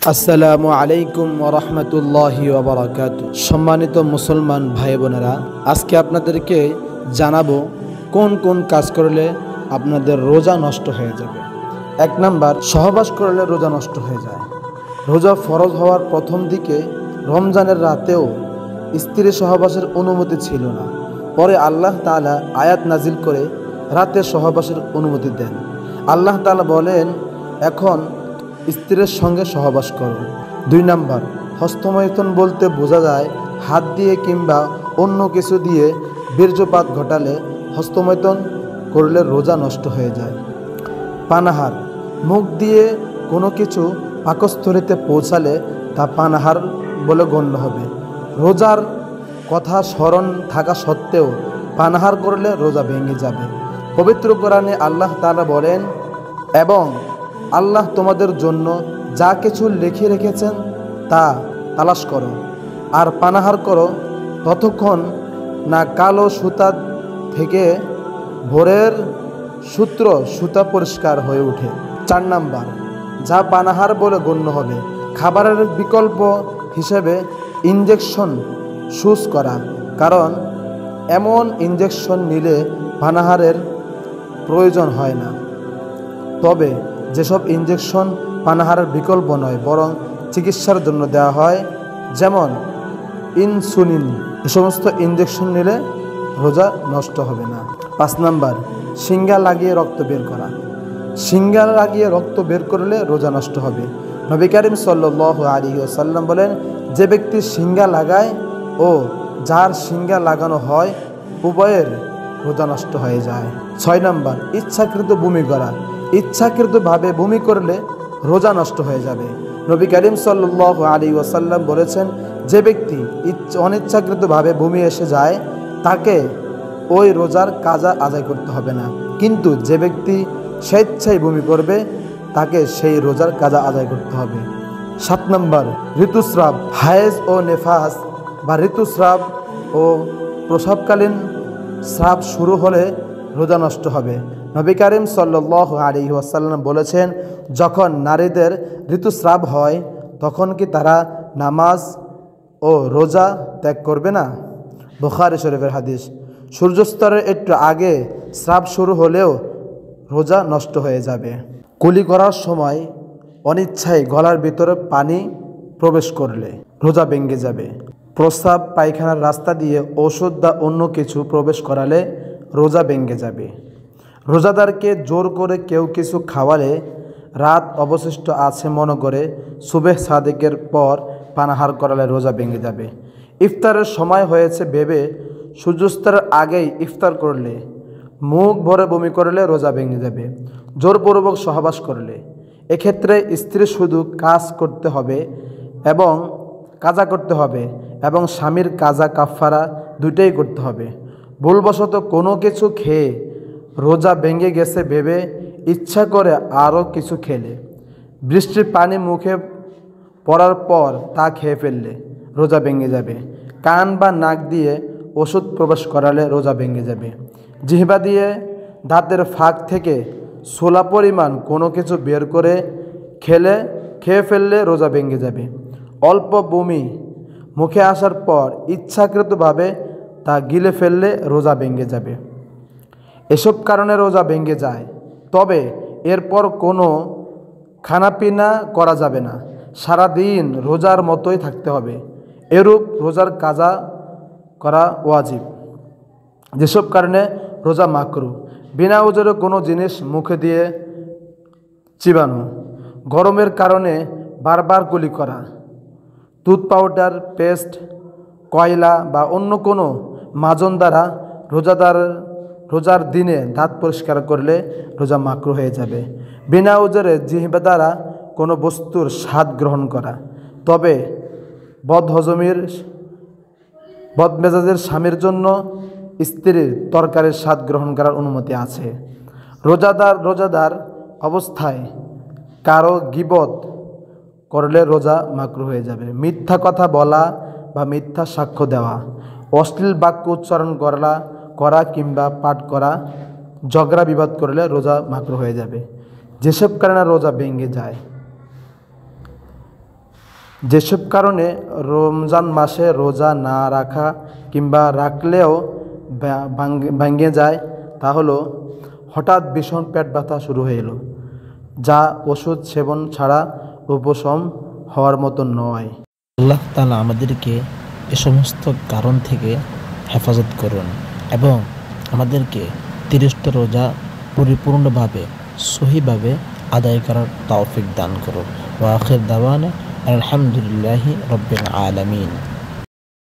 আসসালামু আলাইকুম ওয়া রাহমাতুল্লাহি ওয়া বারাকাতুহু। সম্মানিত মুসলমান ভাই বোনেরা, আজকে আপনাদেরকে জানাবো কোন কোন কাজ করলে আপনাদের রোজা নষ্ট হয়ে যাবে। 1 নাম্বার, সহবাস করলে রোজা নষ্ট হয়ে যায়। রোজা ফরজ হওয়ার প্রথম দিকে রমজানের রাতেও স্ত্রী সহবাসের অনুমতি ছিল না। পরে আল্লাহ তাআলা আয়াত নাজিল করে রাতে সহবাসের অনুমতি দেন। আল্লাহ তাআলা বলেন, এখন স্ত্রীর সঙ্গে সহবাস করো। 2 নাম্বার, হস্তমৈথুন বলতে বোঝা যায় হাত দিয়ে কিংবা অন্য কিছু দিয়ে বীর্যপাত ঘটালে হস্তমৈথুন করলে রোজা নষ্ট হয়ে যায়। পানাহার, মুখ দিয়ে কোনো কিছু পাকস্থলীতে পৌঁছালে তা পানাহার বলে গণ্য হবে। রোজার কথা স্মরণ থাকা সত্ত্বেও পানাহার করলে রোজা ভেঙে যাবে। পবিত্র কোরআনে আল্লাহ তাআলা বলেন, এবং আল্লাহ তোমাদের জন্য যা কিছু লিখে রেখেছেন তা তালাশ করো আর পানাহার করো ততক্ষণ না কালো সুতা থেকে ভোরের সুতা পরিষ্কার হয়ে ওঠে। 4 নাম্বার, যা পানাহার বলে গণ্য হবে। খাবারের বিকল্প হিসেবে ইনজেকশন সুস করা, কারণ এমন ইনজেকশন নিলে পানাহারের প্রয়োজন হয় না। তবে যেসব ইনজেকশন পানাহারের বিকল্প নয় বরং চিকিৎসার জন্য দেওয়া হয়, যেমন ইনসুলিন, এ সমস্ত ইনজেকশন নিলে রোজা নষ্ট হবে না। 5 নাম্বার, শিঙ্গা লাগিয়ে রক্ত বের করা। শিঙ্গা লাগিয়ে রক্ত বের করলে রোজা নষ্ট হবে। নবী করিম সাল্লাল্লাহু আলাইহি ওয়াসাল্লাম বলেন, যে ব্যক্তি শিঙ্গা লাগায় ও যার শিঙ্গা লাগানো হয় উভয়ের রোজা নষ্ট হয়ে যায়। 6 নাম্বার, ইচ্ছাকৃত বমি করা। ইচ্ছাকৃতভাবে বমি করলে রোজা নষ্ট হয়ে যাবে। নবী করিম সাল্লাল্লাহু আলাইহি ওয়াসাল্লাম বলেছেন, যে ব্যক্তি অনিচ্ছাকৃতভাবে বমি এসে যায় তাকে ওই রোজার কাজা আদায় করতে হবে না, কিন্তু যে ব্যক্তি স্বেচ্ছায় বমি করবে তাকে সেই রোজার কাজা আদায় করতে হবে। 7 নম্বর, ঋতুস্রাব। হায়েজ ও নেফাস বা ঋতুস্রাব ও প্রসবকালীন স্রাব শুরু হলে রোজা নষ্ট হবে। নবী করিম সাল্লাল্লাহু আলাইহি ওয়াসাল্লাম বলেছেন, যখন নারীদের ঋতুস্রাব হয় তখন কি তারা নামাজ ও রোজা ত্যাগ করবে না? বুখারী শরীফের হাদিস। সূর্যাস্তরের একটু আগে স্রাব শুরু হলেও রোজা নষ্ট হয়ে যাবে। কুলি করার সময় অনিচ্ছায় গলার ভিতরে পানি প্রবেশ করলে রোজা ভেঙে যাবে। প্রস্রাব পায়খানার রাস্তা দিয়ে ওষুধ বা অন্য কিছু প্রবেশ করালে রোজা ভেঙে যাবে। রোজাদারকে জোর করে কেউ কিছু খাওয়ালে রাত অবশিষ্ট আছে মনে করে সুবহ সাদেকের পর পানাহার করালে রোজা ভেঙে যাবে। ইফতারের সময় হয়েছে ভেবে সূর্যাস্তের আগেই ইফতার করলে, মুখ ভরে বমি করলে রোজা ভেঙে যাবে। জোরপূর্বক সহবাস করলে, এক্ষেত্রে স্ত্রী শুধু কাজা করতে হবে এবং স্বামীর কাজা কাফারা দুইটাই করতে হবে। ভুলবশত কোনো কিছু খেয়ে রোজা ভেঙে গেছে ভেবে ইচ্ছা করে আরও কিছু খেলে, বৃষ্টির পানি মুখে পড়ার পর তা খেয়ে ফেললে রোজা ভেঙে যাবে। কান বা নাক দিয়ে ওষুধ প্রবেশ করালে রোজা ভেঙে যাবে। জিহ্বা দিয়ে দাঁতের ফাঁক থেকে ছোলা পরিমাণ কোনো কিছু বের করে খেয়ে ফেললে রোজা ভেঙে যাবে। অল্প বমি মুখে আসার পর ইচ্ছাকৃতভাবে তা গিলে ফেললে রোজা ভেঙে যাবে। এসব কারণে রোজা ভেঙে যায়, তবে এরপর কোনো খানাপিনা করা যাবে না। সারাদিন রোজার মতোই থাকতে হবে। এরূপ রোজার কাজা করা ওয়াজিব। যেসব কারণে রোজা মাকরুহ: বিনা ওজরে কোনো জিনিস মুখে দিয়ে চিবানো, গরমের কারণে বারবার কুলি করা, টুথ পাউডার, পেস্ট, কয়লা বা অন্য কোনো মাজন দ্বারা রোজার দিনে দাঁত পরিষ্কার করলে রোজা মাকরুহ হয়ে যাবে। বিনা ওজরে জিহ্বা দ্বারা কোনো বস্তুর স্বাদ গ্রহণ করা, তবে বদমেজাজের স্বামীর জন্য স্ত্রীর তরকারির স্বাদ গ্রহণ করার অনুমতি আছে। রোজাদার অবস্থায় কারো গীবত করলে রোজা মাকরুহ হয়ে যাবে। মিথ্যা কথা বলা বা মিথ্যা সাক্ষ্য দেওয়া, অশ্লীল বাক্য উচ্চারণ করা কিংবা পাঠ করা, ঝগড়া বিবাদ করলে রোজা মাকরুহ হয়ে যাবে। যেসব কারণে রোজা ভেঙে যায় যেসব কারণে রমজান মাসে রোজা না রাখা কিংবা রাখলেও ভেঙে যায়, তা হলো হঠাৎ ভীষণ পেট ব্যথা শুরু হয়ে এলো, যা ওষুধ সেবন ছাড়া উপশম হওয়ার মতো নয়। আল্লাহ তাআলা আমাদেরকে এ সমস্ত কারণ থেকে হেফাজত করুন এবং আমাদেরকে 30টা রোজা পরিপূর্ণভাবে সহিভাবে আদায় করার তৌফিক দান করুন। ওয়া আখির দাওয়ানা আলহামদুলিল্লাহি রাব্বিল আলামিন।